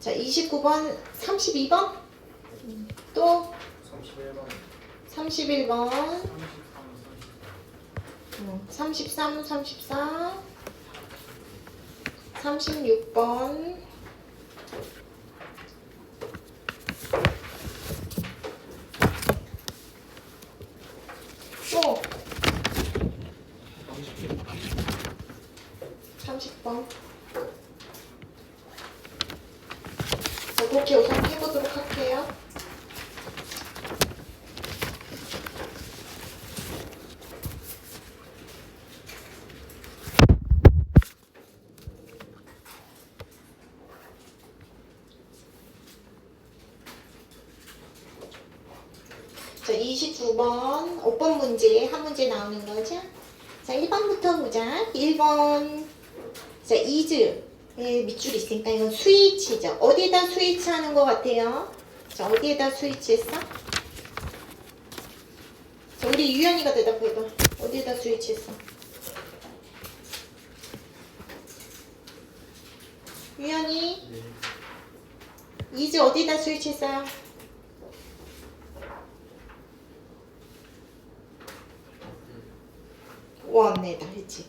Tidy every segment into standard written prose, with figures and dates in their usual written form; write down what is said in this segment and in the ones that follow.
자, 29번, 32번? 또 31번 31번, 33, 34, 36번, 또 30번. 자, 그렇게 우선 해보도록 할게요. 자, 29번 5번 문제 한 문제 나오는 거죠. 자, 1번부터 보자. 1번. 자, is의 밑줄이 있으니까 이건 스위치죠. 어디에다 스위치 하는 것 같아요? 자, 어디에다 스위치 했어? 자, 우리 유연이가 대답해봐. 어디에다 스위치 했어? 유연이 is 어디다 스위치 했어요? 원에다 했지.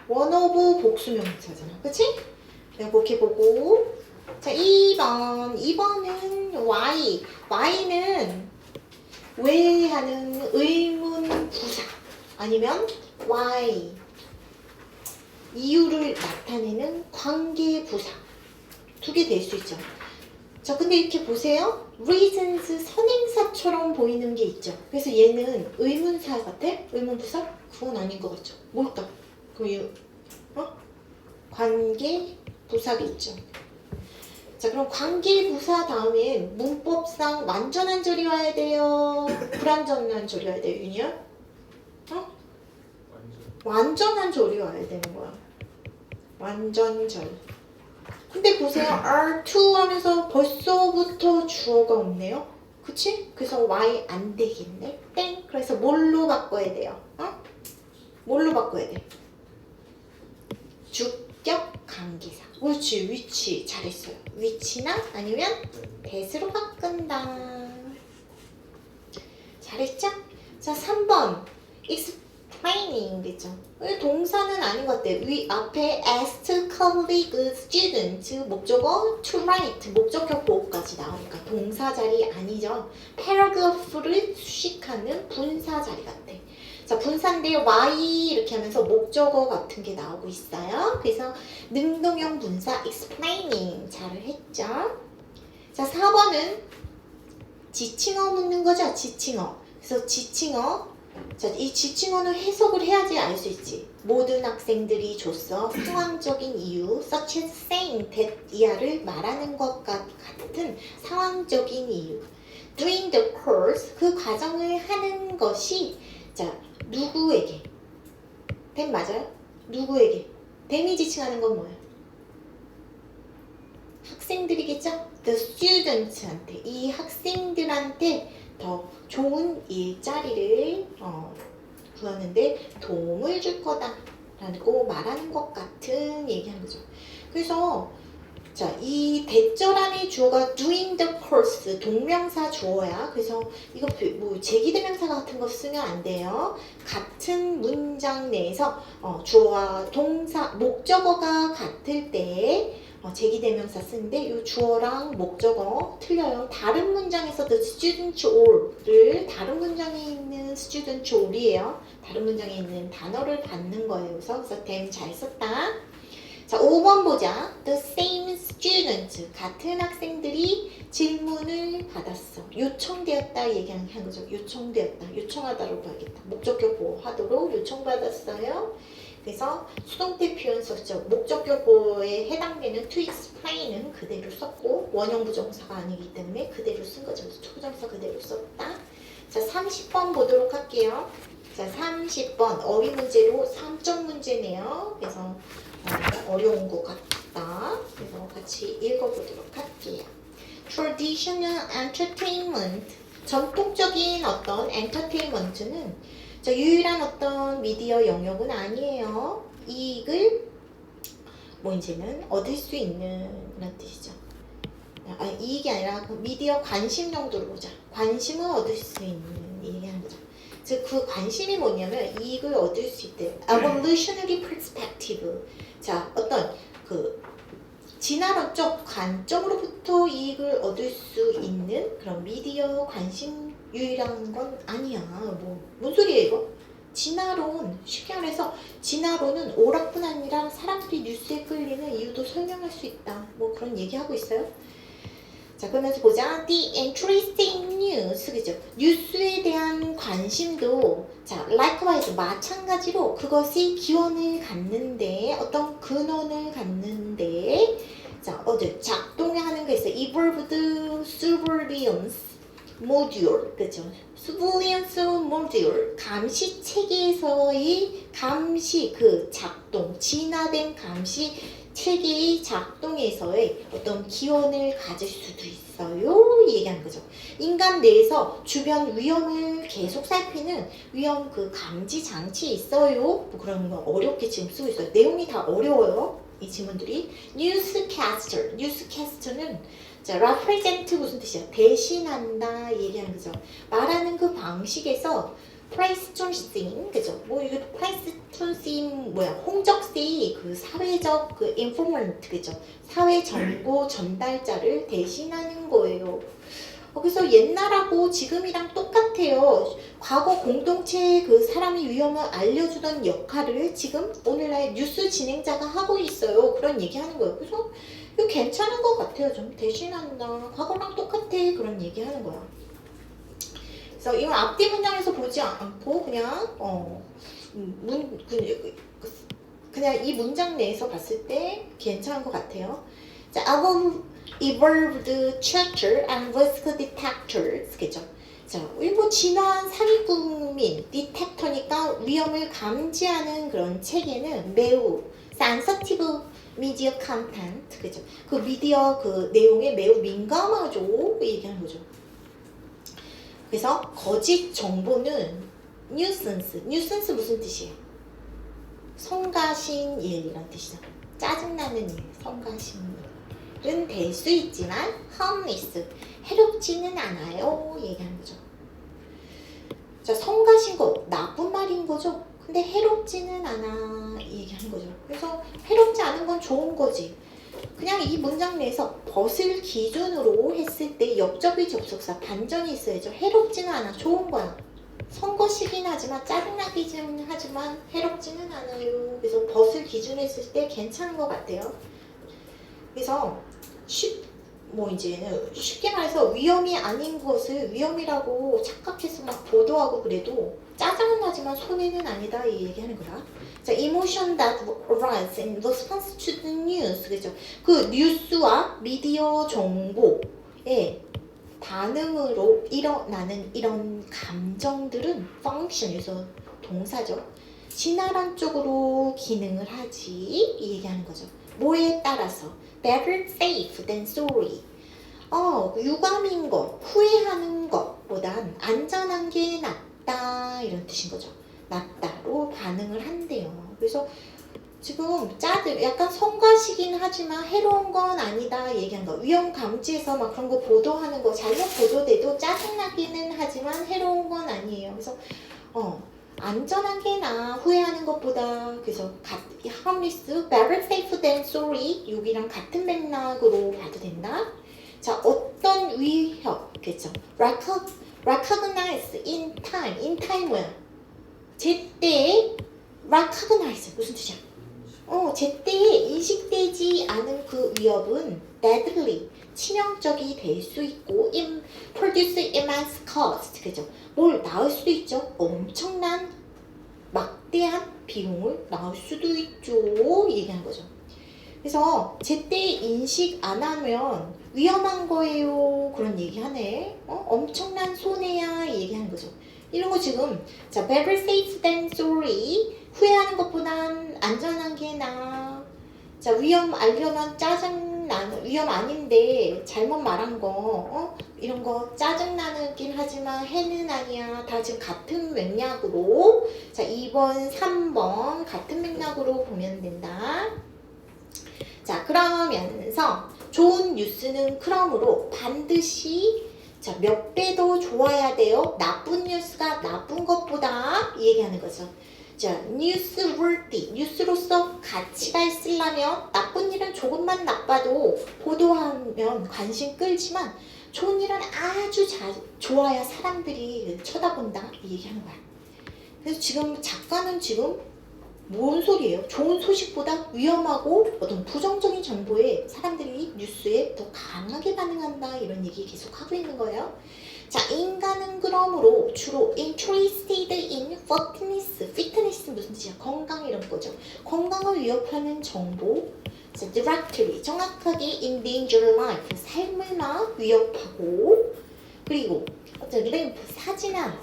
원 오브 복수명사잖아. 그치? 내가 그렇게 보고. 자, 2번. 2번은 Y. Y는 왜 하는 의문 부사. 아니면 why. 이유를 나타내는 관계 부사. 두 개 될 수 있죠. 자, 근데 이렇게 보세요. reasons 선행사처럼 보이는 게 있죠. 그래서 얘는 의문사 같아? 의문부사? 그건 아닌 것 같죠. 뭘까? 그럼 이 관계 부사겠죠. 자, 그럼 관계 부사 다음엔 문법상 완전한 절이 와야 돼요? 불완전한 절이 와야 돼요, 윤이야? 완전한 절이 와야 되는 거야. 완전절. 근데 보세요. R2 하면서 벌써부터 주어가 없네요. 그치? 그래서 Y 안 되겠네. 땡. 그래서 뭘로 바꿔야 돼요? 뭘로 바꿔야 돼? 주격 관계사. 그렇지. 위치. 잘했어요. 위치나 아니면 that으로 바꾼다. 잘했죠? 자, 3번. explaining 되죠. 동사는 아닌 것 같아. 위 앞에 asked colleague student 목적어 to write 목적격 보호까지 나오니까 동사 자리 아니죠. paragraph를 수식하는 분사 자리 같아. 자, 분사인데 y 이렇게 하면서 목적어 같은 게 나오고 있어요. 그래서 능동형 분사 explaining 잘을 했죠. 자, 4번은 지칭어 묻는 거죠. 지칭어. 그래서 지칭어. 자, 이 지칭어는 해석을 해야지 알 수 있지. 모든 학생들이 줬어. 상황적인 이유, such as saying that 이하를 말하는 것 같은 상황적인 이유. Doing the course, 그 과정을 하는 것이 자, 누구에게? that 맞아요? 누구에게? them이 지칭하는 건 뭐예요? 학생들이겠죠? The students한테, 이 학생들한테 더 좋은 일자리를 구하는데 도움을 줄 거다라고 말하는 것 같은 얘기하는 거죠. 그래서 자, 이 대절안의 주어가 doing the course 동명사 주어야. 그래서 이거 뭐 제기대명사 같은 거 쓰면 안 돼요. 같은 문장 내에서 주어와 동사 목적어가 같을 때 제기대명사 쓰는데 이 주어랑 목적어 틀려요. 다른 문장에서 the student all을 다른 문장에 있는 student all이에요. 다른 문장에 있는 단어를 받는 거예요. 그래서 them 잘 썼다. 자, 5번 보자. The same students 같은 학생들이 질문을 받았어. 요청되었다 얘기하는 거죠. 요청되었다. 요청하다로 봐야겠다. 목적격 보호하도록 요청받았어요. 그래서 수동태 표현 썼죠. 목적격 보호에 해당되는 to explain은 그대로 썼고 원형 부정사가 아니기 때문에 그대로 쓴 거죠. 초부정사 그대로 썼다. 자, 30번 보도록 할게요. 자, 30번 어휘 문제로 3점 문제네요. 그래서 어려운 것 같다. 그래서 같이 읽어보도록 할게요. Traditional entertainment 전통적인 어떤 엔터테인먼트는 자, 유일한 어떤 미디어 영역은 아니에요. 이익을 뭐 이제는 얻을 수 있는 이런 뜻이죠. 아니, 이익이 아니라 그 미디어 관심 정도를 보자. 관심을 얻을 수 있는 얘기하는 거죠. 즉 그 관심이 뭐냐면 이익을 얻을 수 있대. evolutionary perspective. 자, 어떤 그 진화론적 관점으로부터 이익을 얻을 수 있는 그런 미디어 관심 유일한 건 아니야. 뭔 소리야 이거? 진화론, 쉽게 말해서 진화론은 오락뿐 아니라 사람들이 뉴스에 끌리는 이유도 설명할 수 있다. 뭐 그런 얘기하고 있어요. 자, 그러면서 보자. The interesting news, 그죠? 뉴스에 대한 관심도, 자, likewise, 마찬가지로 그것이 기원을 갖는데, 어떤 근원을 갖는데, 자, 작동하는 게 있어. Evolved surveillance module, 그죠? surveillance module, 감시 체계에서의 감시, 그 작동, 진화된 감시 체계의 작동에서의 어떤 기원을 가질 수도 있어요. 얘기하는 거죠. 인간 내에서 주변 위험을 계속 살피는 위험 그 감지 장치 있어요. 뭐 그런 거 어렵게 지금 쓰고 있어요. 내용이 다 어려워요. 이 지문들이. 뉴스캐스터는 자, represent 무슨 뜻이야? 대신한다 얘기하는 거죠. 말하는 그 방식에서 플레이스톤싱, 그죠? 뭐 이거 플레이스톤싱 뭐야? 홍적세의 그 사회적 그 인포먼트, 그죠? 사회 정보 전달자를 대신하는 거예요. 그래서 옛날하고 지금이랑 똑같아요. 과거 공동체의 그 사람이 위험을 알려주던 역할을 지금 오늘날 뉴스 진행자가 하고 있어요. 그런 얘기하는 거예요. 그래서 이거 괜찮은 것 같아요. 좀 대신한다. 과거랑 똑같아. 그런 얘기하는 거야. 그래서 이건 앞뒤 문장에서 보지 않고 그냥 그냥 이 문장 내에서 봤을 때 괜찮은 것 같아요. 자, evolved tracker and risk detectors, 그죠? 자, 일부 진화한 사기국민 디텍터니까 위험을 감지하는 그런 체계는 매우 sensitive media content, 그죠? 그 미디어 그 내용에 매우 민감하죠. 얘기하는 거죠. 그래서 거짓 정보는 nuisance 무슨 뜻이에요? 성가신 일이란 뜻이죠. 짜증나는 일, 성가신 일은 될 수 있지만 harmless, 해롭지는 않아요. 얘기하는 거죠. 자, 성가신 거 나쁜 말인 거죠. 근데 해롭지는 않아 얘기하는 거죠. 그래서 해롭지 않은 건 좋은 거지. 그냥 이 문장 내에서 벗을 기준으로 했을 때 역접의 접속사 반전이 있어야죠. 해롭지는 않아. 좋은 거야. 선거시긴 하지만 짜증나기는 하지만 해롭지는 않아요. 그래서 벗을 기준으로 했을 때 괜찮은 것 같아요. 그래서 이제는 쉽게 말해서 위험이 아닌 것을 위험이라고 착각해서 막 보도하고 그래도 짜증은 나지만 손해는 아니다 이 얘기하는 거야. 자, emotion that arises in response to the news, 그죠? 그 뉴스와 미디어 정보에 반응으로 일어나는 이런 감정들은 function에서 동사죠. 진화론 쪽으로 기능을 하지 이 얘기하는 거죠. 뭐에 따라서 better safe than sorry. 유감인 것, 후회하는 것보단 안전한 게 낫다 이런 뜻인 거죠. 낫다로 반응을 한대요. 그래서 지금 약간 성가시긴 하지만 해로운 건 아니다 얘기한 거. 위험 감지에서 막 그런 거 보도하는 거 잘못 보도돼도 짜증나기는 하지만 해로운 건 아니에요. 그래서 안전한 게 나아 후회하는 것보다. 그래서 harmless, better safe than sorry 여기랑 같은 맥락으로 봐도 된다. 자, 어떤 위협, 그죠? recognize in time 뭐야? 제때 recognize 무슨 뜻이야? 제때에 인식되지 않은 그 위협은 deadly, 치명적이 될 수 있고 produce immense cost, 그죠? 뭘 낳을 수도 있죠. 엄청난 막대한 비용을 낳을 수도 있죠. 얘기하는 거죠. 그래서 제때 인식 안 하면 위험한 거예요. 그런 얘기하네. 엄청난 손해야 얘기하는 거죠. 이런 거 지금 자, better safe than sorry. 후회하는 것보단 안전한 게 나아. 자, 위험 알려면 짜증나는 위험 아닌데 잘못 말한 거 이런 거 짜증나긴 하지만 해는 아니야. 다 지금 같은 맥락으로 자 2번 3번 같은 맥락으로 보면 된다. 자, 그러면서 좋은 뉴스는 그러므로 반드시 자, 몇 배 더 좋아야 돼요. 나쁜 뉴스가 나쁜 것보다 이 얘기하는 거죠. 자, newsworthy, 뉴스로서 가치가 있으려면 나쁜 일은 조금만 나빠도 보도하면 관심 끌지만 좋은 일은 아주 좋아야 사람들이 쳐다본다 이 얘기하는 거야. 그래서 지금 작가는 지금 뭔 소리예요? 좋은 소식보다 위험하고 어떤 부정적인 정보에 사람들이 뉴스에 더 강하게 반응한다 이런 얘기 계속 하고 있는 거예요. 자, 인간은 그러므로 주로 interested in fitness 무슨 뜻이야? 건강 이런 거죠. 건강을 위협하는 정보. 자, directly 정확하게 in danger life 삶을 막 위협하고 그리고 어떤 림프 사진한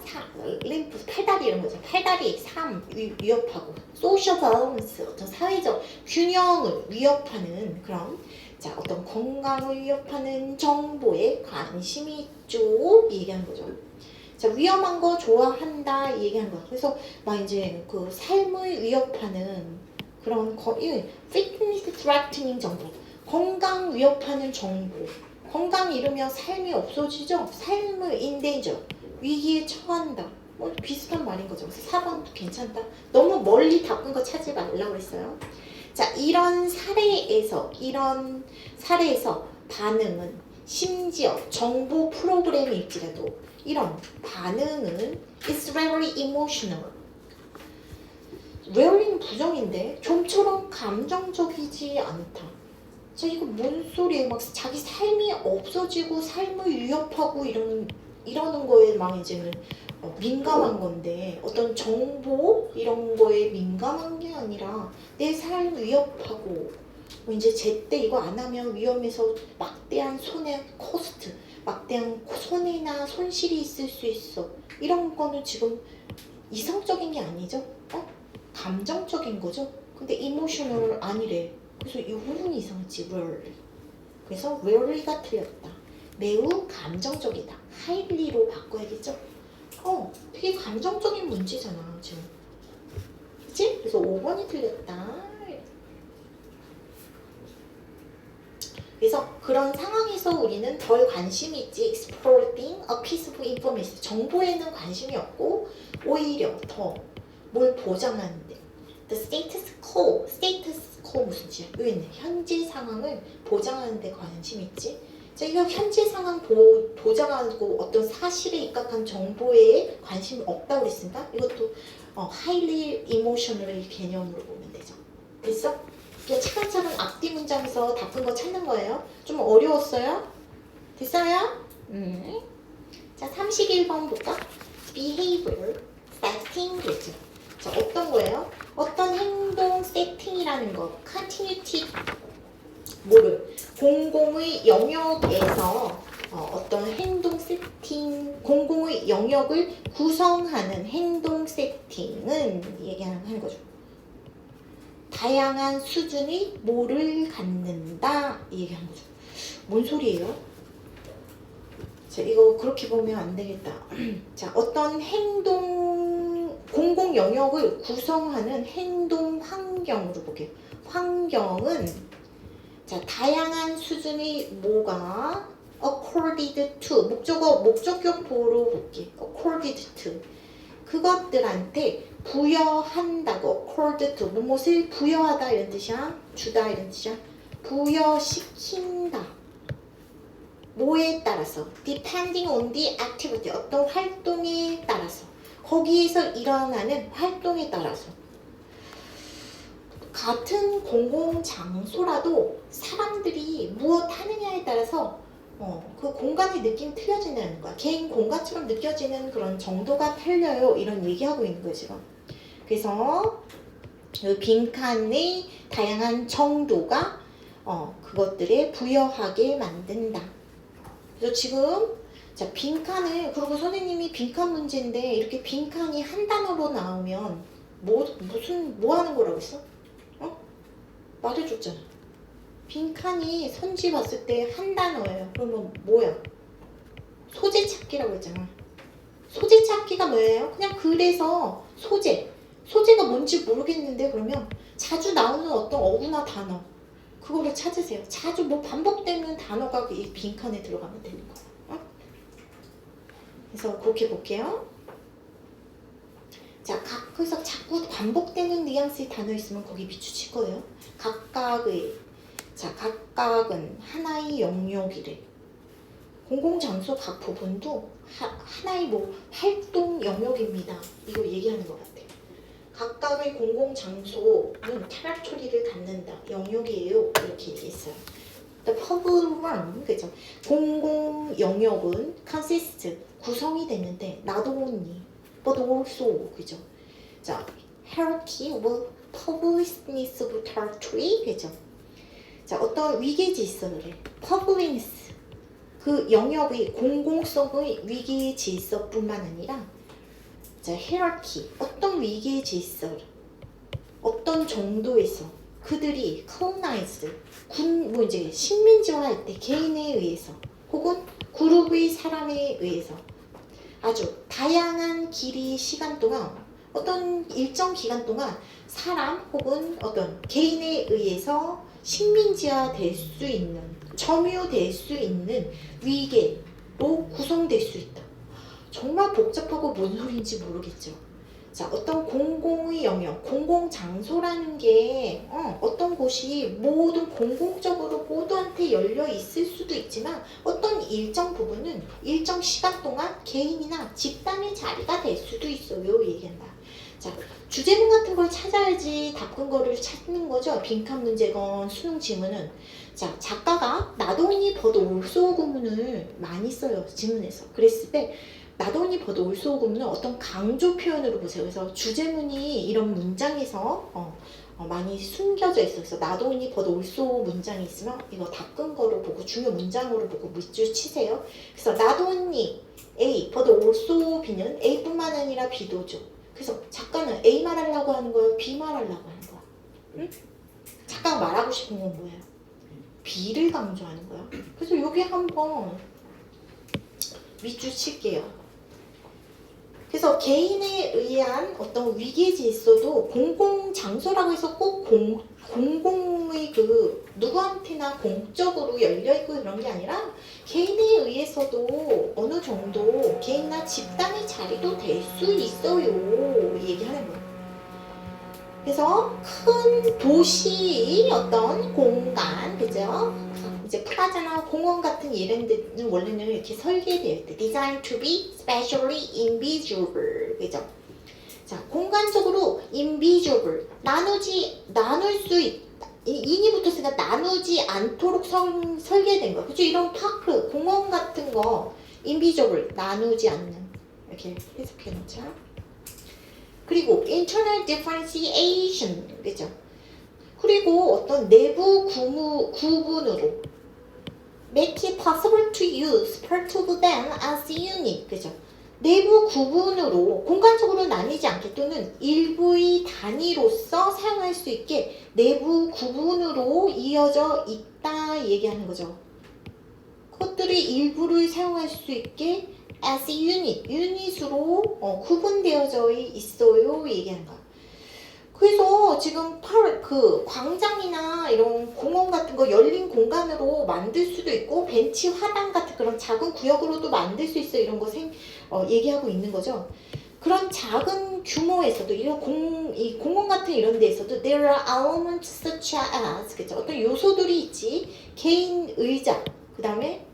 림프 팔다리 이런 거죠. 팔다리 삶 위협하고 social balance 어떤 사회적 균형을 위협하는 그런 자 어떤 건강을 위협하는 정보에 관심이 있죠 얘기하는 거죠. 자 위험한 거 좋아한다 얘기하는 거야. 그래서 막 이제 그 삶을 위협하는 그런 fitness threatening 정보, 건강 위협하는 정보. 건강 잃으면 삶이 없어지죠. 삶을 인데이저 위기에 처한다. 뭐 비슷한 말인 거죠. 그래서 4번도 괜찮다. 너무 멀리 바꾼 거 찾지 말라고 그랬어요. 자, 이런 사례에서 반응은 심지어 정보 프로그램일지라도 이런 반응은 is rarely emotional. rarely는 부정인데 좀처럼 감정적이지 않다. 자 이거 뭔 소리예요? 막 자기 삶이 없어지고 삶을 위협하고 이러는 거에 막 이제는 민감한 건데 어떤 정보 이런 거에 민감한 게 아니라 내 삶 위협하고 뭐 이제 제때 이거 안 하면 위험해서 막대한 손해 코스트 막대한 손해나 손실이 있을 수 있어 이런 거는 지금 이성적인 게 아니죠? 감정적인 거죠? 근데 이모셔널 아니래. 그래서 이 부분이 이상하지, rarely. 그래서 rarely가 틀렸다. 매우 감정적이다. highly로 바꿔야겠죠? 되게 감정적인 문제잖아, 지금. 그치? 그래서 5번이 틀렸다. 그래서 그런 상황에서 우리는 덜 관심이 있지, exploiting a piece of information. 정보에는 관심이 없고, 오히려 더 뭘 보장하는데. The status quo 무슨 뜻이야? 여기 있네. 현재 상황을 보장하는 데 관심 있지? 자, 이거 현재 상황 보장하고 어떤 사실에 입각한 정보에 관심이 없다고 그랬습니다. 이것도 highly emotional 개념으로 보면 되죠. 됐어? 이렇게 차근차근 앞뒤 문장에서 바꾼 거 찾는 거예요. 좀 어려웠어요? 됐어요? 자, 31번 볼까? behavior setting 되죠. 자, 어떤 거예요? 어떤 행동 세팅이라는 거, continuity, 뭐를 공공의 영역에서 어떤 행동 세팅, 공공의 영역을 구성하는 행동 세팅은 얘기하는 거죠. 다양한 수준의 뭐를 갖는다 얘기하는 거죠. 뭔 소리예요? 자, 이거 그렇게 보면 안 되겠다. 자, 어떤 공공 영역을 구성하는 행동 환경으로 볼게요. 환경은 자 다양한 수준의 뭐가 accorded to 목적격 보로 볼게요. accorded to 그것들한테 부여한다고 accord to 무엇을 부여하다 이런 뜻이야. 주다 이런 뜻이야. 부여시킨다. 뭐에 따라서 depending on the activity 어떤 활동에 따라서 거기에서 일어나는 활동에 따라서 같은 공공장소라도 사람들이 무엇 하느냐에 따라서 그 공간의 느낌이 틀려진다는 거야. 개인 공간처럼 느껴지는 그런 정도가 틀려요. 이런 얘기하고 있는 거예요 지금. 그래서 빈칸의 다양한 정도가 그것들에 부여하게 만든다. 그래서 지금 자 빈칸을 그리고 선생님이 빈칸 문제인데 이렇게 빈칸이 한 단어로 나오면 뭐 하는 거라고 했어? 말해줬잖아. 빈칸이 선지 봤을 때 한 단어예요. 그러면 뭐야? 소재 찾기라고 했잖아. 소재 찾기가 뭐예요? 그냥 글에서 소재가 뭔지 모르겠는데 그러면 자주 나오는 어떤 어구나 단어 그거를 찾으세요. 자주 뭐 반복되는 단어가 이 빈칸에 들어가면 되는 거예요. 어? 그래서 그렇게 볼게요. 자, 그래서 자꾸 반복되는 뉘앙스의 단어 있으면 거기 비추칠 거예요. 각각의, 자, 각각은 하나의 영역이래. 공공장소 각 부분도 하나의 뭐 활동 영역입니다. 이거 얘기하는 것 같아요. 각각의 공공장소는 캐릭터리를 갖는다. 영역이에요. 이렇게 얘기했어요. The public realm, 그죠? 공공 영역은 consist, 구성이 되는데 not only, but also, 그죠? 자, hierarchy of publicness of territory, 그죠? 자, 어떤 위계 질서를 publicness, 그 영역의 공공성의 위계 질서뿐만 아니라 자, hierarchy, 어떤 위계 질서, 어떤 정도에서 그들이 colonized, 뭐 이제 식민지화할 때 개인에 의해서 혹은 그룹의 사람에 의해서 아주 다양한 길이 시간 동안 어떤 일정 기간 동안 사람 혹은 어떤 개인에 의해서 식민지화 될 수 있는 점유될 수 있는 위계로 구성될 수 있다. 정말 복잡하고 뭔 소리인지 모르겠죠. 자, 어떤 공공의 영역, 공공장소라는 게 어떤 곳이 모든 공공적으로 모두한테 열려 있을 수도 있지만 어떤 일정 부분은 일정 시간 동안 개인이나 집단의 자리가 될 수도 있어요. 얘기한다. 자, 주제문 같은 걸 찾아야지 답근거를 찾는 거죠. 빈칸 문제건 수능 지문은. 자, 작가가 not only but also 구문을 많이 써요. 지문에서. 그랬을 때 not only but also 구문은 어떤 강조 표현으로 보세요. 그래서 주제문이 이런 문장에서 많이 숨겨져 있어서 not only but also 문장이 있으면 이거 답근거로 보고 중요 문장으로 보고 밑줄 치세요. 그래서 not only A but also B는 A뿐만 아니라 B도죠. 그래서 작가는 A 말하려고 하는 거예요? B 말하려고 하는 거야? 응? 작가가 말하고 싶은 건 뭐예요? B를 강조하는 거야. 그래서 여기 한번 밑줄 칠게요. 그래서 개인에 의한 어떤 위계 질서도 공공 장소라고 해서 꼭 공공의 그 누구한테나 공적으로 열려 있고 그런 게 아니라 개인에 의해서도 어느 정도 개인이나 집단의 자리도 될 수 있어요. 얘기하는 거예요. 그래서 큰 도시 어떤 공간, 그죠? 이제 플라자나 공원 같은 이런 데는 원래는 이렇게 설계되어 있대. Designed to be spatially invisible. 그죠? 자, 공간적으로 invisible. 나눌 수 있다. 인이 붙었으니까 나누지 않도록 설계된 거. 그죠? 이런 파크, 공원 같은 거 invisible. 나누지 않는. 이렇게 해석해 놓자. 그리고 internal differentiation. 그죠? 그리고 어떤 내부 구분으로 make it possible to use part of them as unit. 그죠? 내부 구분으로 공간적으로 나뉘지 않게 또는 일부의 단위로서 사용할 수 있게 내부 구분으로 이어져 있다 얘기하는 거죠. 그것들이 일부를 사용할 수 있게 as unit, 유닛으로 구분되어져 있어요 얘기하는 거야. 그래서 지금 그 광장이나 이런 공원 같은 거 열린 공간으로 만들 수도 있고 벤치 화단 같은 그런 작은 구역으로도 만들 수 있어 이런 거 얘기하고 있는 거죠. 그런 작은 규모에서도 이런 이 공원 같은 이런 데에서도 there are elements such as 그죠? 어떤 요소들이 있지. 개인 의자, 그 다음에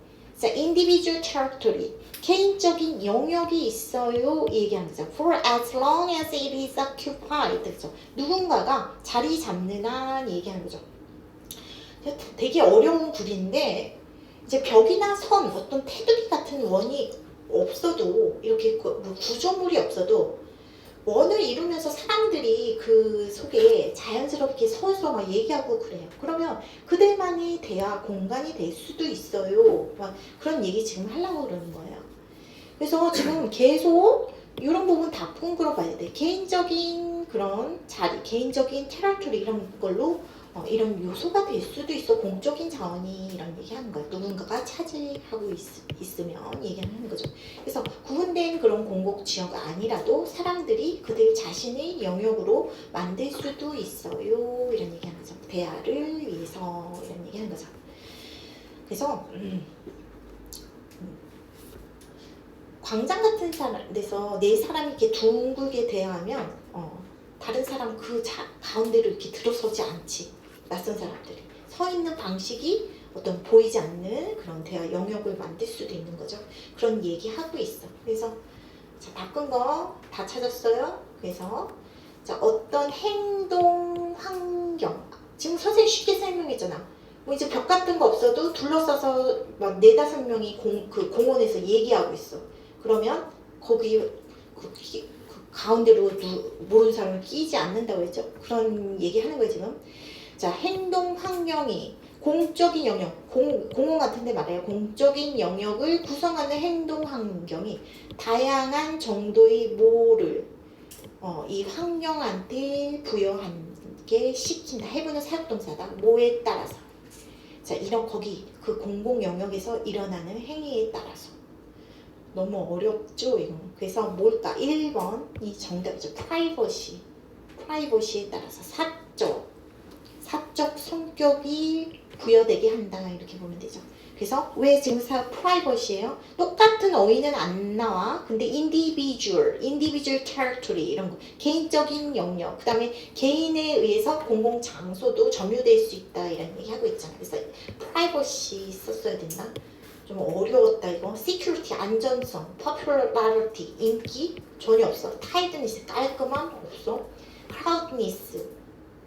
individual territory, 개인적인 영역이 있어요 얘기하는 거죠. For as long as it is occupied, 그죠? 누군가가 자리 잡는 한 얘기하는 거죠. 되게 어려운 글인데 이제 벽이나 선, 어떤 테두리 같은 원이 없어도 이렇게 구조물이 없어도 원을 이루면서 사람들이 그 속에 자연스럽게 서서 막 얘기하고 그래요. 그러면 그들만의 대화 공간이 될 수도 있어요. 막 그런 얘기 지금 하려고 그러는 거예요. 그래서 지금 계속 이런 부분 다 punkur어 봐야 돼. 개인적인 그런 자리, 개인적인 테라토리 이런 걸로 이런 요소가 될 수도 있어. 공적인 자원이 이런 얘기하는 거예요. 누군가가 차지하고 있으면 얘기하는 거죠. 그래서 구분된 그런 공공 지역 아니라도 사람들이 그들 자신의 영역으로 만들 수도 있어요. 이런 얘기하는 거죠. 대화를 위해서 이런 얘기하는 거죠. 그래서 광장 같은 데서 네 사람이 이렇게 둥글게 대화하면 다른 사람 그 가운데로 이렇게 들어서지 않지. 낯선 사람들이 서 있는 방식이 어떤 보이지 않는 그런 대화 영역을 만들 수도 있는 거죠. 그런 얘기하고 있어. 그래서 자, 바꾼 거 다 찾았어요. 그래서 자, 어떤 행동 환경 지금 선생님 쉽게 설명했잖아. 뭐 이제 벽 같은 거 없어도 둘러싸서 막 4-5명이 그 공원에서 얘기하고 있어. 그러면 거기 그 가운데로 모르는 사람을 끼지 않는다고 했죠. 그런 얘기하는 거예요 지금. 자, 행동 환경이 공적인 영역, 공원 같은데 말이에요. 공적인 영역을 구성하는 행동 환경이 다양한 정도의 뭐를 이 환경한테 부여하게 시킨다. 해부는 사역동사다. 뭐에 따라서. 자, 이런 거기 그 공공 영역에서 일어나는 행위에 따라서. 너무 어렵죠, 이거. 그래서 뭘까? 1번 이 정답이죠. 프라이버시에 따라서 사적 성격이 부여되게 한다 이렇게 보면 되죠. 그래서 왜 지금 프라이버시예요? 똑같은 어휘는 안 나와. 근데 individual territory 이런 거 개인적인 영역, 그 다음에 개인에 의해서 공공 장소도 점유될 수 있다 이런 얘기 하고 있잖아요. 그래서 privacy 썼어야 됐나? 좀 어려웠다 이거. security 안전성, popularity 인기 전혀 없어. tiredness 깔끔함 없어. crowdness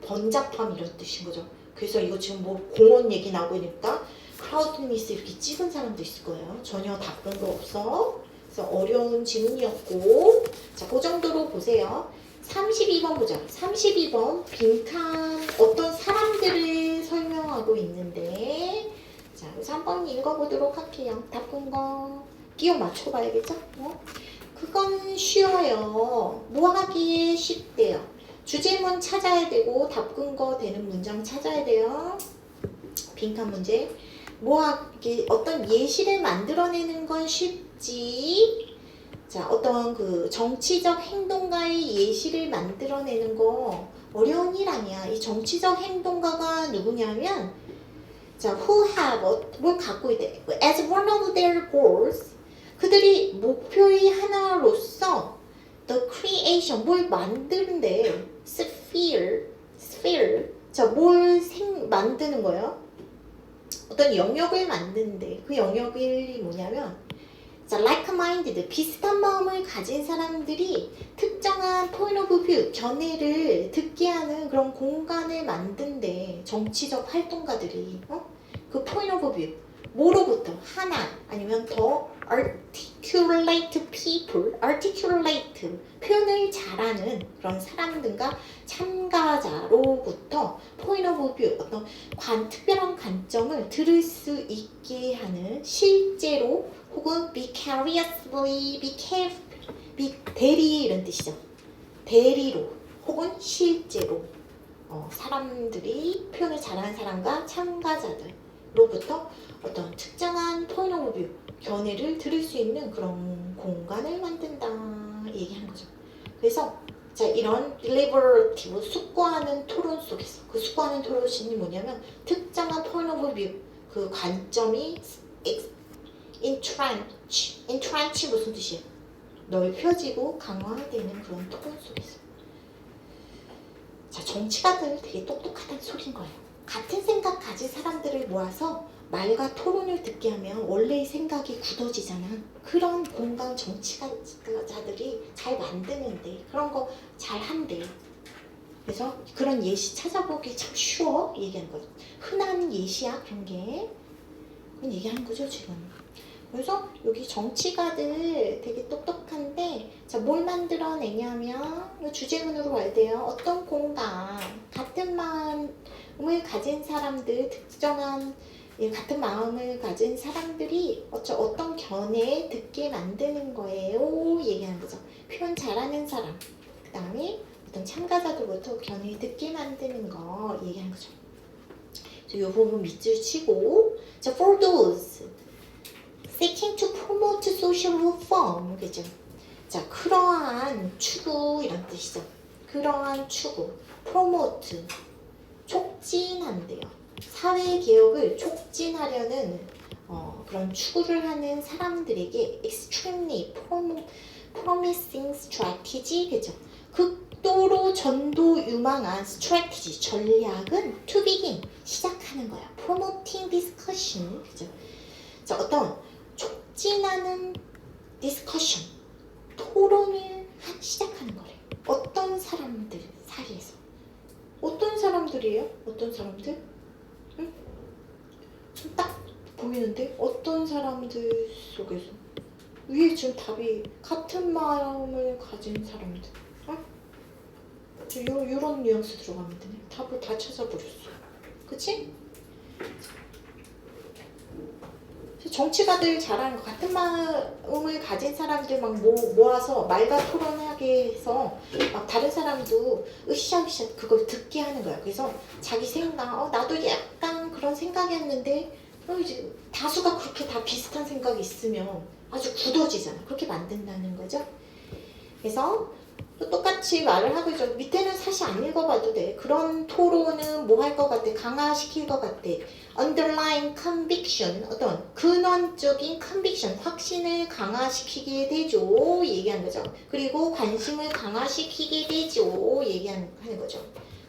번잡함 이런 뜻인 거죠. 그래서 이거 지금 뭐 공원 얘기 나오고 있으니까 크라우드니스 이렇게 찍은 사람도 있을 거예요. 전혀 답변 거 없어. 그래서 어려운 질문이었고, 자, 그 정도로 보세요. 32번 보자. 32번 빈칸 어떤 사람들을 설명하고 있는데, 자, 그래서 한번 읽어보도록 할게요. 답은 거 끼워 맞춰봐야겠죠? 그건 쉬워요. 뭐 하기에 쉽대요. 주제문 찾아야 되고 답근거 되는 문장 찾아야 돼요. 빈칸 문제. 어떤 예시를 만들어내는 건 쉽지. 자, 어떤 그 정치적 행동가의 예시를 만들어내는 거 어려운 일 아니야. 이 정치적 행동가가 누구냐면, 자, who have 뭘 갖고 있대. As one of their goals, 그들이 목표의 하나로서 the creation, 뭘 만드는데, sphere, 자, 뭘 만드는 거예요? 어떤 영역을 만드는데, 그 영역이 뭐냐면, 자, like-minded, 비슷한 마음을 가진 사람들이 특정한 point of view, 견해를 듣게 하는 그런 공간을 만든대. 정치적 활동가들이, 그 point of view, 뭐로부터? 하나, 아니면 더 articulate people, articulate, 표현을 잘하는 그런 사람들과 참가자로부터 point of view, 어떤 특별한 관점을 들을 수 있게 하는 실제로 혹은 vicariously, 대리 이런 뜻이죠. 대리로 혹은 실제로 사람들이 표현을 잘하는 사람과 참가자들로부터 어떤 특정한 point of view, 견해를 들을 수 있는 그런 공간을 만든다 얘기하는 거죠. 그래서 자, 이런 deliberative, 숙고하는 토론 속에서 그 숙고하는 토론이 뭐냐면 특정한 point of view, 그 관점이 entrench 무슨 뜻이에요? 넓혀지고 강화되는 그런 토론 속에서. 자, 정치가들 되게 똑똑하다는 소린 거예요. 같은 생각 가진 사람들을 모아서 말과 토론을 듣게 하면 원래의 생각이 굳어지잖아. 그런 공간 정치가자들이 잘 만드는데 그런 거 잘 한대. 그래서 그런 예시 찾아보기 참 쉬워 얘기하는 거죠. 흔한 예시야 그런 게. 그런 얘기하는 거죠 지금. 그래서 여기 정치가들 되게 똑똑한데, 자, 뭘 만들어내냐면 주제문으로 와야 돼요. 어떤 공간, 같은 마음을 가진 사람들, 특정한 같은 마음을 가진 사람들이 어떤 견해 듣게 만드는 거예요 얘기하는 거죠. 표현 잘하는 사람, 그 다음에 어떤 참가자들부터 견해 듣게 만드는 거 얘기하는 거죠. 이 부분 밑줄 치고 자, for those seeking to promote social reform 그죠? 자, 그러한 추구 이런 뜻이죠. 그러한 추구, promote 촉진한대요. 사회 개혁을 촉진하려는 그런 추구를 하는 사람들에게 extremely promising strategy 그죠? 극도로 전도 유망한 strategy 전략은 to begin 시작하는 거야. promoting discussion 그죠? 자, 어떤 촉진하는 discussion 토론을 시작하는 거래. 어떤 사람들 사이에서 어떤 사람들이에요? 어떤 사람들? 응? 좀 딱 보이는데 어떤 사람들 속에서 위에 지금 답이 같은 마음을 가진 사람들 이런 뉘앙스 들어가면 되네. 답을 다 찾아버렸어. 그치? 정치가들 잘하는 거 같은 마음을 가진 사람들 막 모아서 말과 토론하게 해서 막 다른 사람도 으쌰으쌰 그걸 듣게 하는 거야. 그래서 자기 생각 나도 약간 그런 생각이었는데 이제 다수가 그렇게 다 비슷한 생각이 있으면 아주 굳어지잖아. 그렇게 만든다는 거죠. 그래서 또 똑같이 말을 하고 있죠. 밑에는 사실 안 읽어봐도 돼. 그런 토론은 뭐 할 것 같아? 강화시킬 것 같아. underlying conviction, 어떤 근원적인 conviction, 확신을 강화시키게 되죠. 얘기하는 거죠. 그리고 관심을 강화시키게 되죠. 얘기하는 거죠.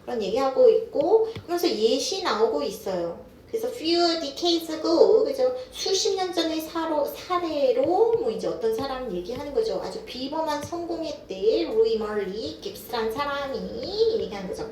그런 얘기하고 있고, 그러면서 예시 나오고 있어요. 그래서 few decades ago, 그죠? 수십 년 전의 사례로 뭐 이제 어떤 사람 얘기하는 거죠. 아주 비범한 성공했대. 루이 멀리 깁스란 사람이 얘기하는 거죠.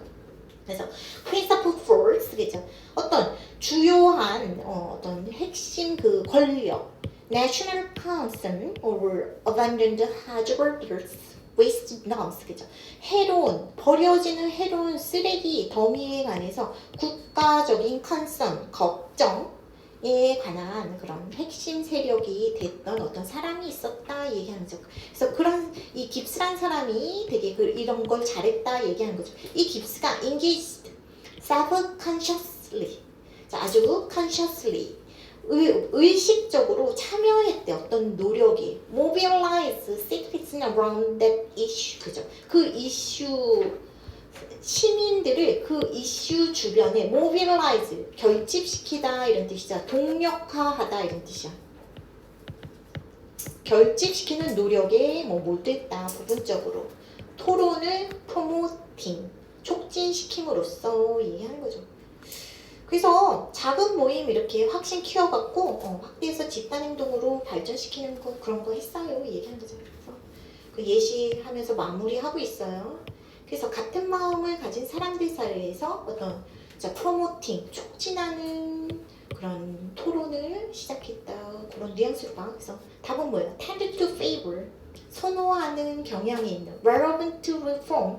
그래서 principal force, 그죠? 어떤 주요한 어떤 핵심 그 권력, national concern over abandoned hazardous waste dumps, 그죠? 해로운, 버려지는 해로운 쓰레기 더미에 관해서 국가적인 concern, 걱정에 관한 그런 핵심 세력이 됐던 어떤 사람이 있었다 얘기하는 거죠. 그래서 그런 이 깁스란 사람이 되게 이런 걸 잘했다 얘기하는 거죠. 이 깁스가 engaged self-consciously, 아주 consciously 의식적으로 참여했대. 어떤 노력이 mobilize citizens around that issue, 그죠? 그 이슈 시민들을 그 이슈 주변에 mobilize 결집시키다 이런 뜻이죠. 동력화하다 이런 뜻이야. 결집시키는 노력에 몰두했다. 부분적으로 토론을 promoting 촉진시킴으로써 얘기하는 거죠. 그래서 작은 모임 이렇게 확신 키워갖고 확대해서 집단행동으로 발전시키는 거 그런 거 했어요. 얘기하는 거죠. 그래서 그 예시하면서 마무리하고 있어요. 그래서 같은 마음을 가진 사람들 사이에서 어떤 프로모팅, 촉진하는 그런 토론을 시작했다. 그런 뉘앙스로 봐. 그래서 답은 뭐예요? tend to favor, 선호하는 경향이 있는 relevant to reform,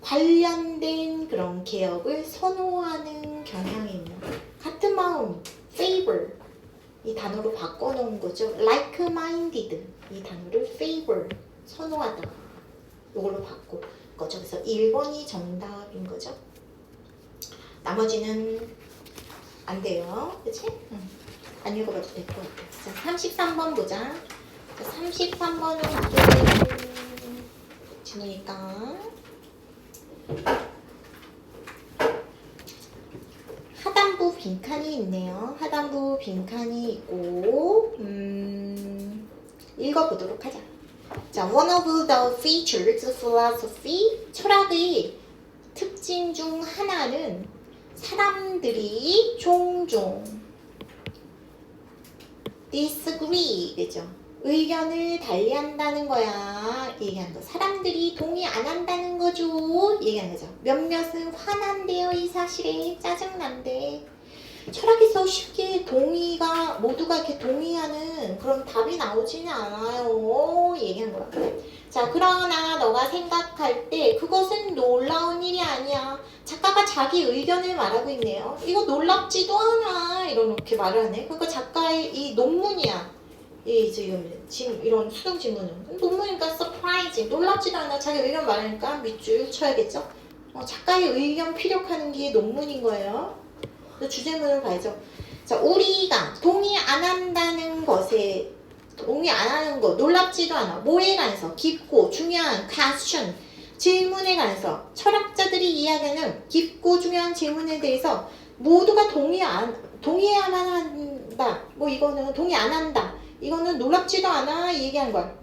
관련된 그런 개혁을 선호하는 경향이 있는 같은 마음, favor 이 단어로 바꿔놓은 거죠. like-minded 이 단어를 favor 선호하다 이걸로 바꿔 거죠. 그래서 1번이 정답인 거죠. 나머지는 안 돼요. 그치? 안 읽어봐도 될 것 같아요. 자, 33번 보자. 자, 33번은 무슨 질문일까? 하단부 빈칸이 있네요. 하단부 빈칸이 있고 읽어보도록 하자. 자, one of the features of philosophy, 철학의 특징 중 하나는 사람들이 종종 disagree, 그죠? 의견을 달리한다는 거야. 얘기하는 거. 사람들이 동의 안 한다는 거죠. 얘기하는 거죠. 몇몇은 화난대요. 이 사실에 짜증난대. 철학에서 쉽게 동의가 모두가 이렇게 동의하는 그런 답이 나오지는 않아요. 얘기한 거야. 자, 그러나 너가 생각할 때 그것은 놀라운 일이 아니야. 작가가 자기 의견을 말하고 있네요. 이거 놀랍지도 않아. 이렇게 말을 하네. 그러니까 작가의 이 논문이야. 이 지금 이런 수능 질문은 논문이니까 surprising, 놀랍지도 않아. 자기 의견 말하니까 밑줄 쳐야겠죠. 작가의 의견 피력하는 게 논문인 거예요. 주제문을 봐야죠. 자, 우리가 동의 안 한다는 것에 동의 안 하는 것, 놀랍지도 않아. 뭐에 관해서? 깊고 중요한 question, 질문에 관해서 철학자들이 이야기하는 깊고 중요한 질문에 대해서 모두가 동의해야만 한다. 뭐 이거는 동의 안 한다. 이거는 놀랍지도 않아. 이 얘기한 거야.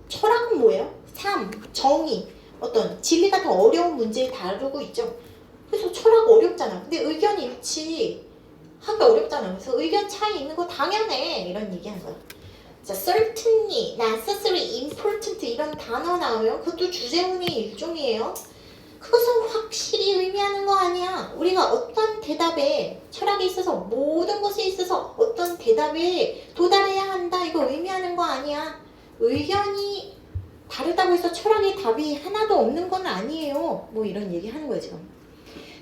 철학은 뭐예요? 삶, 정의, 어떤 진리가 더 어려운 문제를 다루고 있죠. 그래서 철학 어렵잖아. 근데 의견 일치 하기 어렵잖아. 그래서 의견 차이 있는 거 당연해. 이런 얘기한 거야. 자, certainly, necessary, important 이런 단어 나오면 그것도 주제문의 일종이에요. 그것은 확실히 의미하는 거 아니야. 우리가 어떤 대답에 철학에 있어서 모든 것에 있어서 어떤 대답에 도달해야 한다. 이거 의미하는 거 아니야. 의견이 다르다고 해서 철학의 답이 하나도 없는 건 아니에요. 뭐 이런 얘기 하는 거예요 지금.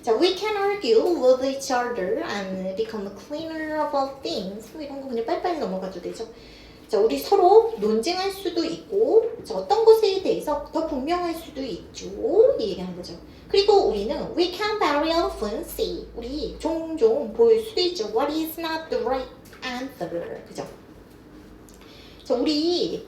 자, we can argue with each other and become clearer about things. 뭐 이런 거 그냥 빨리빨리 넘어가도 되죠. 자, 우리 서로 논쟁할 수도 있고, 자, 어떤 것에 대해서 더 분명할 수도 있죠. 이 얘기하는 거죠. 그리고 우리는 we can very often see. 우리 종종 보일 수도 있죠. What is not the right answer. 그죠? 자, 우리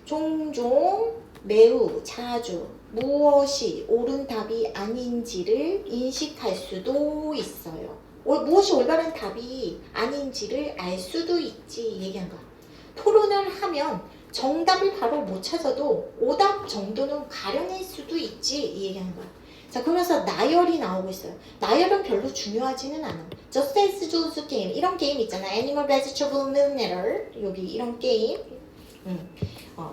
종종 매우 자주 무엇이 옳은 답이 아닌지를 인식할 수도 있어요. 무엇이 올바른 답이 아닌지를 알 수도 있지 얘기한 거야. 토론을 하면 정답을 바로 못 찾아도 오답 정도는 가려낼 수도 있지 이 얘기하는 거야. 자, 그러면서 나열이 나오고 있어요. 나열은 별로 중요하지는 않아. Just as Joe's game 이런 게임 있잖아. Animal, Vegetable, Millionaire 여기 이런 게임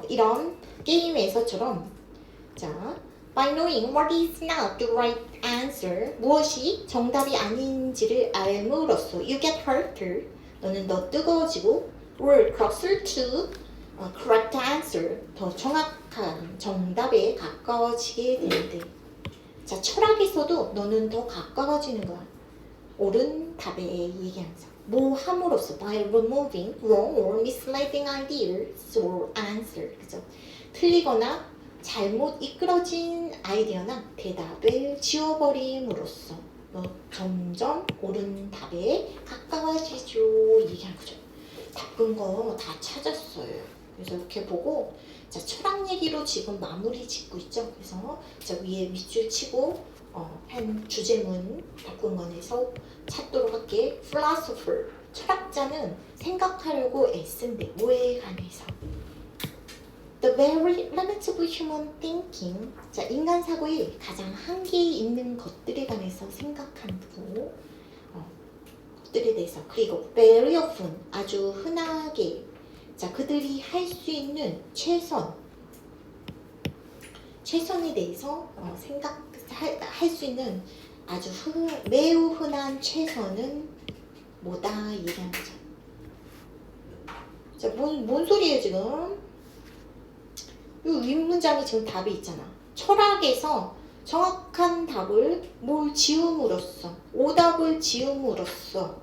이런 게임에서처럼 자, by knowing what is not the right answer 무엇이 정답이 아닌지를 알므로써 you get hurt 너는 더 뜨거워지고 or closer to correct answer 더 정확한 정답에 가까워지게 되는데 자, 철학에서도 너는 더 가까워지는 거야. 옳은 답에 얘기하면서 뭐 함으로써 by removing wrong or misleading ideas or answer 그죠? 틀리거나 잘못 이끌어진 아이디어나 대답을 지워버림으로써 점점 옳은 답에 가까워지죠 얘기하는 거죠. 답근 거 다 찾았어요. 그래서 이렇게 보고 자, 철학 얘기로 지금 마무리 짓고 있죠. 그래서 자, 위에 밑줄 치고 한 주제문 답근건에서 찾도록 할게. philosopher 철학자는 생각하려고 애쓴데 뭐에 관해서 The very limits of human thinking 자, 인간 사고의 가장 한계에 있는 것들에 관해서 생각하고 것들에 대해서 그리고 very often 아주 흔하게 자, 그들이 할 수 있는 최선에 대해서 생각할 수 있는 아주 매우 흔한 최선은 뭐다 얘기하는 거죠. 자, 뭔 소리예요 지금? 이 윗문장이 지금 답이 있잖아. 철학에서 정확한 답을 뭘 지음으로써 오답을 지음으로써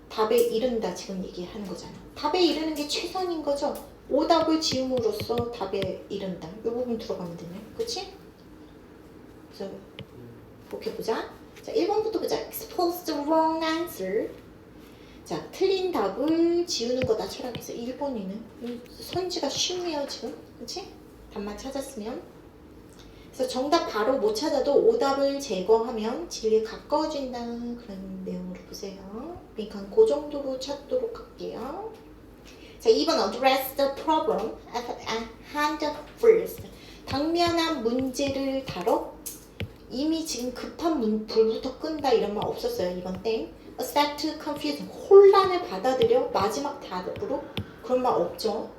답에 이른다 지금 얘기하는 거잖아. 답에 이르는 게 최선인 거죠. 오답을 지음으로써 답에 이른다. 이 부분 들어가면 되네. 그치? 그래서 복해보자. 자, 1번부터 보자. Expose the wrong answer. 자, 틀린 답을 지우는 거다 철학에서. 1번이는 선지가 쉽네요 지금. 그치? 답만 찾았으면. 그래서 정답 바로 못 찾아도 오답을 제거하면 진리에 가까워진다는 그런 내용으로 보세요. 그러니까 그 정도로 찾도록 할게요. 자, 2번 address the problem at hand first. 당면한 문제를 다뤄. 이미 지금 급한 불부터 끈다 이런 말 없었어요. 이번 땡. accept confusion. 혼란을 받아들여. 마지막 답으로. 그런 말 없죠.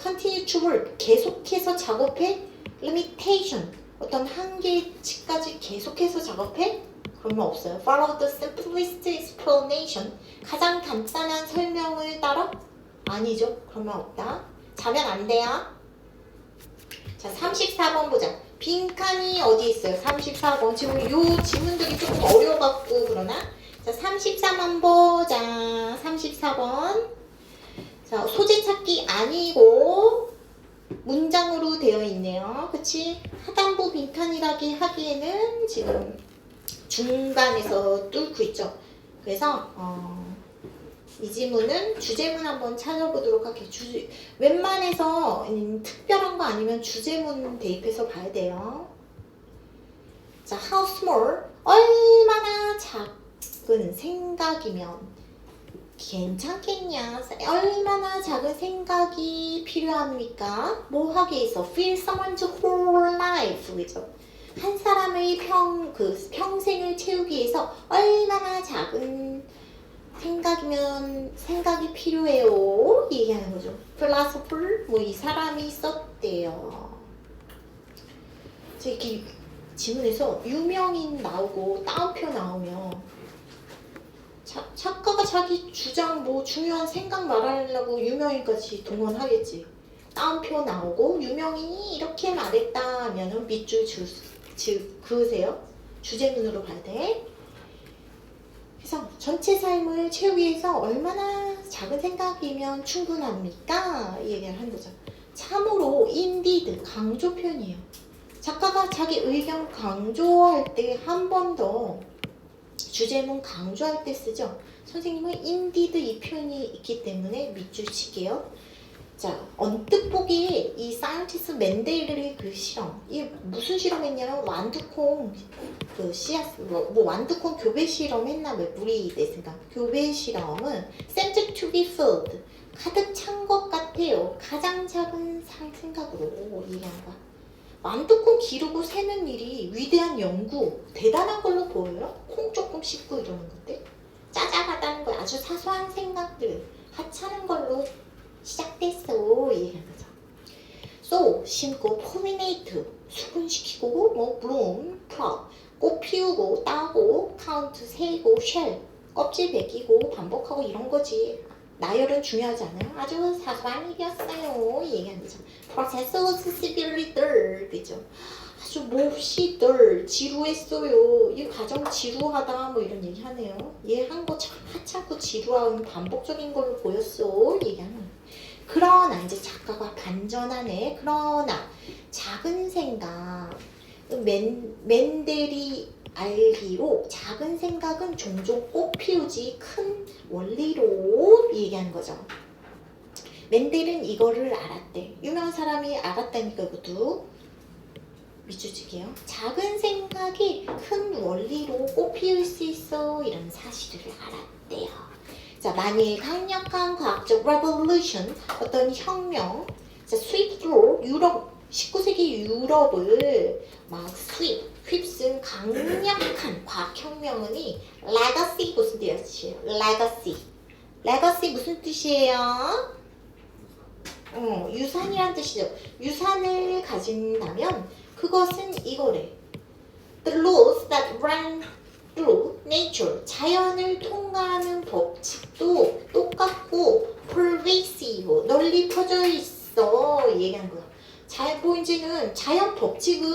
continue to work. 계속해서 작업해. limitation. 어떤 한계치까지 계속해서 작업해? 그런 말 없어요. Follow the simplest explanation. 가장 간단한 설명을 따라? 아니죠. 그런 말 없다. 자면 안 돼요. 자, 34번 보자. 빈칸이 어디 있어요? 34번. 지금 요 지문들이 조금 어려워갖고 그러나? 자, 34번 보자. 34번. 자, 소재 찾기 아니고 문장으로 되어 있네요. 그치? 하단부 빈칸이라기 하기에는 지금 중간에서 뚫고 있죠. 그래서 이 지문은 주제문 한번 찾아보도록 할게요. 웬만해서 특별한 거 아니면 주제문 대입해서 봐야 돼요. 자, how small, 얼마나 작은 생각이면 괜찮겠냐? 얼마나 작은 생각이 필요합니까? 뭐 하기 위해서 feel someone's whole life, 그죠? 한 사람의 평생을 채우기 위해서 얼마나 작은 생각이 필요해요. 얘기하는 거죠. philosopher, 뭐 이 사람이 썼대요. 이렇게 지문에서 유명인 나오고 따옴표 나오면 작가가 자기 주장 뭐 중요한 생각 말하려고 유명인까지 동원하겠지. 따옴표 나오고 유명인이 이렇게 말했다 하면은 밑줄 그으세요. 주제문으로 봐야 돼. 그래서 전체 삶을 채우기 위해서 얼마나 작은 생각이면 충분합니까? 이 얘기를 하는 거죠. 참으로 indeed 강조 표현이에요. 작가가 자기 의견 강조할 때 한 번 더 주제문 강조할 때 쓰죠. 선생님은 indeed 이 표현이 있기 때문에 밑줄 칠게요. 자, 언뜻 보기에 이 사이언티스트 맨델의 그 실험, 이게 무슨 실험했냐면 완두콩 그 씨앗, 뭐 완두콩 교배 실험 했나 왜 물이 됐으니까 교배 실험은 said to be filled 가득 찬 것 같아요. 가장 작은 생각으로 얘기한 거야. 완두콩 기르고 세는 일이 위대한 연구, 대단한 걸로 보여요? 콩 조금 씹고 이러는 건데 짜잘하다는 거 아주 사소한 생각들 하찮은 걸로 시작됐어 얘기하는 거죠. So, 심고 pollinate, 수분시키고 뭐 bloom, pluck, 꽃 피우고 따고 count, 세고 shell, 껍질 벗기고 반복하고 이런 거지. 나열은 중요하지 않아요. 아주 사소한 일이었어요 얘기하는 거죠. Process was severely dull, 그죠? 아주 몹시 dull, 지루했어요. 이 과정 지루하다 뭐 이런 얘기 하네요. 얘 한 거 하찮고 지루한 반복적인 걸로 보였어 얘기하는 거예요. 그러나 이제 작가가 반전하네. 그러나 작은 생각, 맨델이 알기로 작은 생각은 종종 꽃 피우지 큰 원리로 얘기하는 거죠. 맨델은 이거를 알았대. 유명한 사람이 알았다니까 이것도 밑줄칠게요. 작은 생각이 큰 원리로 꽃 피울 수 있어 이런 사실을 알았대요. 자, 만일 강력한 과학적 revolution, 어떤 혁명, 자, sweep through 유럽, 19세기 유럽을 막 휩쓴 강력한 과학혁명은이 legacy 무슨 뜻이에요? legacy 무슨 뜻이에요? 유산이란 뜻이죠. 유산을 가진다면 그것은 이거래. The laws that run through nature, 자연을 통과하는 법칙도 똑같고 pervasive, 널리 퍼져 있어 얘기한 거야. 뭐 이제는 자연 법칙은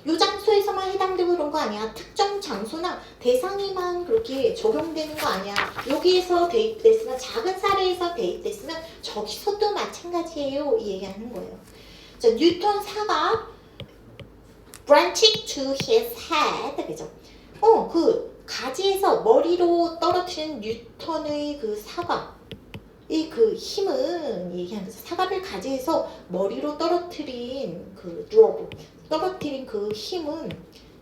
요 장소에서만 해당되고 그런 거 아니야. 특정 장소나 대상에만 그렇게 적용되는 거 아니야. 여기에서 대입됐으면 작은 사례에서 대입됐으면 저기서도 마찬가지예요 이 얘기하는 거예요. 자, 뉴턴 사과 branch to his head, 그죠? 그 가지에서 머리로 떨어뜨린 뉴턴의 그 사과, 이 그 힘은 얘기하는 거죠. 사과를 가지에서 머리로 떨어뜨린 그 떨어뜨린 그 힘은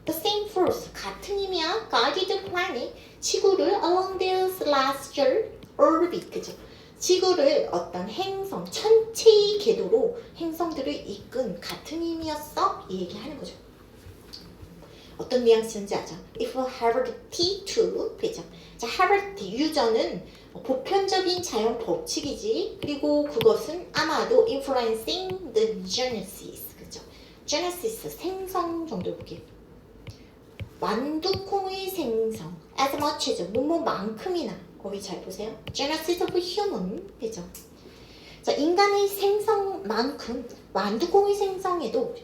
the same force, 같은 힘이야. guided planet, 지구를 along their celestial orbit, 그죠? 지구를 어떤 행성, 천체의 궤도로 행성들을 이끈 같은 힘이었어? 이 얘기하는 거죠. 어떤 뉘앙스인지 아죠? If heredity to, 그죠? 자, heredity, 유전은 보편적인 자연 법칙이지. 그리고 그것은 아마도 influencing the genesis, 그죠? genesis, 생성 정도 볼게요. 완두콩의 생성, as much as, 뭐만큼이나, 거기 잘 보세요. genesis of human, 그죠? 자, 인간의 생성만큼 완두콩의 생성에도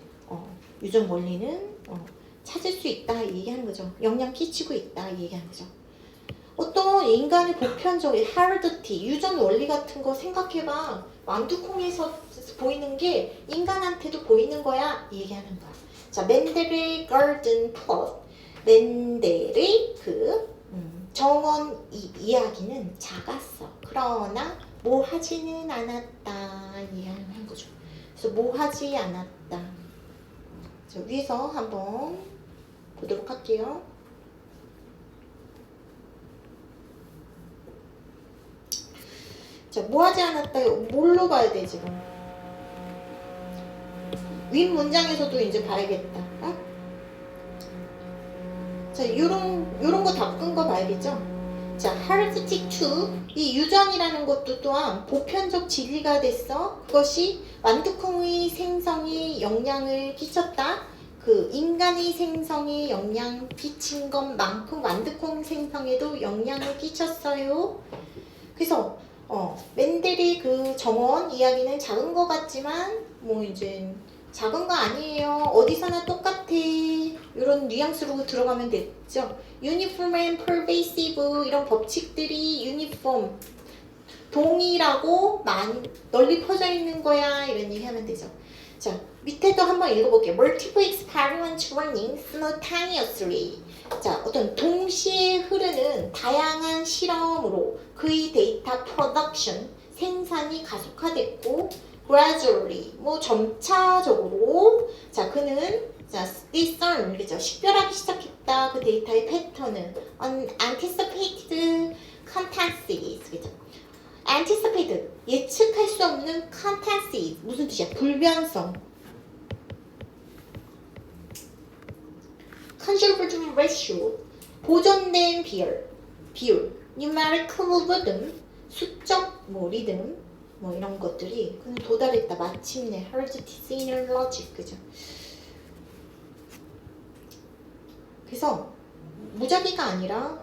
유전 원리는 찾을 수 있다 얘기하는 거죠. 영향 끼치고 있다 얘기하는 거죠. 어떤 인간의 보편적인 heredity, 유전 원리 같은 거 생각해봐. 완두콩에서 보이는 게 인간한테도 보이는 거야 얘기하는 거야. 자, 맨델의 garden plot, 멘델의 그 정원 이야기는 작았어. 그러나 뭐 하지는 않았다. 이해하는 거죠. 그래서 뭐 하지 않았다. 자, 위에서 한번 보도록 할게요. 자, 뭐 하지 않았다. 뭘로 봐야 돼, 지금? 윗 문장에서도 이제 봐야겠다. 어? 자, 요런 거 다 끈 거 봐야겠죠? 자, heretic to 이 유전이라는 것도 또한 보편적 진리가 됐어. 그것이 완두콩의 생성에 영향을 끼쳤다. 그 인간의 생성에 영향 끼친 것만큼 완두콩 생성에도 영향을 끼쳤어요. 그래서 멘델의 그 정원 이야기는 작은 것 같지만 뭐 이제 작은 거 아니에요. 어디서나 똑같아. 이런 뉘앙스로 들어가면 됐죠. Uniform and pervasive 이런 법칙들이 유니폼 동일하고 널리 퍼져 있는 거야. 이런 얘기 하면 되죠. 자, 밑에도 한번 읽어볼게요. Multiple experiments running simultaneously. 자, 어떤 동시에 흐르는 다양한 실험으로 그의 데이터 프로덕션, 생산이 가속화됐고 gradually, 뭐 점차적으로 자, 그는 자, discern, 그죠? 식별하기 시작했다. 그 데이터의 패턴은 unanticipated contexts, 그죠? anticipated, 예측할 수 없는 contexts, 무슨 뜻이야? 불변성. conservative ratio, 보존된 비율, numerical rhythm, 수적 리듬, 뭐 이런 것들이 그는 도달했다. 마침내 heredity inner logic, 그죠? 그래서 무작위가 아니라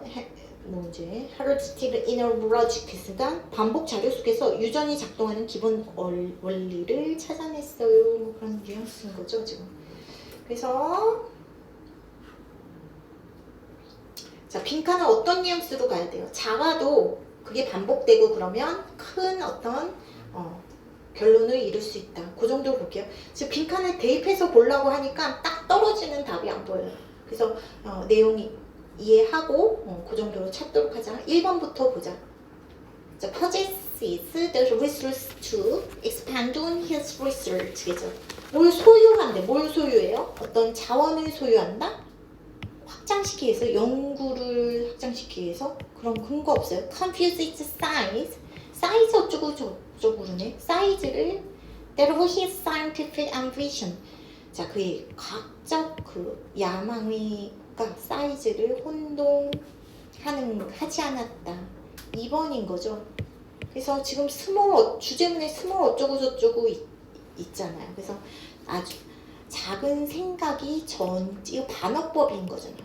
뭐 이제 heredity inner logic가 반복 자료 속에서 유전이 작동하는 기본 원리를 찾아냈어요. 뭐 그런 뉘앙스인 거죠 지금. 그래서 자, 빈칸은 어떤 뉘앙스로 가야 돼요? 작아도 그게 반복되고 그러면 큰 어떤 결론을 이룰 수 있다. 그 정도로 볼게요. 지금 빈칸을 대입해서 보려고 하니까 딱 떨어지는 답이 안 보여요. 그래서 내용이 이해하고 그 정도로 찾도록 하자. 1번부터 보자. 자, possesses the resource to expand on his research. 뭘 소유한대. 뭘 소유해요? 어떤 자원을 소유한다? 확장시키기 위해서, 연구를 확장시키기 위해서. 그런 근거 없어요. confuse its size. 사이즈 어쩌고 저쩌고 그러네. 사이즈를 that of his scientific ambition. 자, 그의 과학적 그 야망이가 사이즈를 하지 않았다. 2번인 거죠. 그래서 지금 주제문에 스몰 어쩌고 저쩌고 있잖아요. 그래서 아주 작은 생각이 이거 반어법인 거잖아.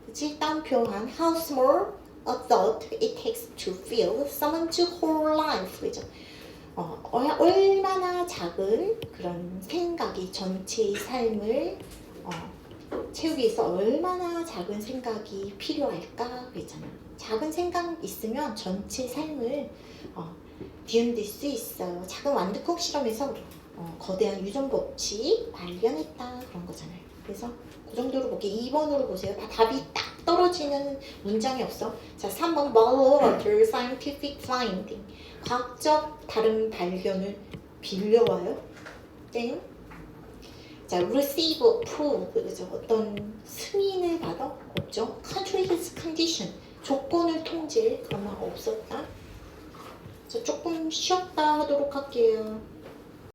그치? 따옴표한 how small a thought it takes to feel someone's whole life. 그죠? 얼마나 작은 그런 생각이 전체의 삶을 채우기 위해서 얼마나 작은 생각이 필요할까 그랬잖아. 작은 생각 있으면 전체 삶을 뒤흔들 수 있어요. 작은 완두콩 실험에서 거대한 유전 법칙 발견했다 그런 거잖아요. 그래서 그 정도로 볼게요. 2번으로 보세요. 답이 딱 떨어지는 문장이 없어. 자, 3번 Muller scientific finding. 과학적 다른 발견을 빌려와요. 땡. 자, receive, approve. 그죠? 어떤 승인을 받아? 없죠. control his condition. 조건을 통제. 그러면 없었다. 자, 조금 쉬었다 하도록 할게요.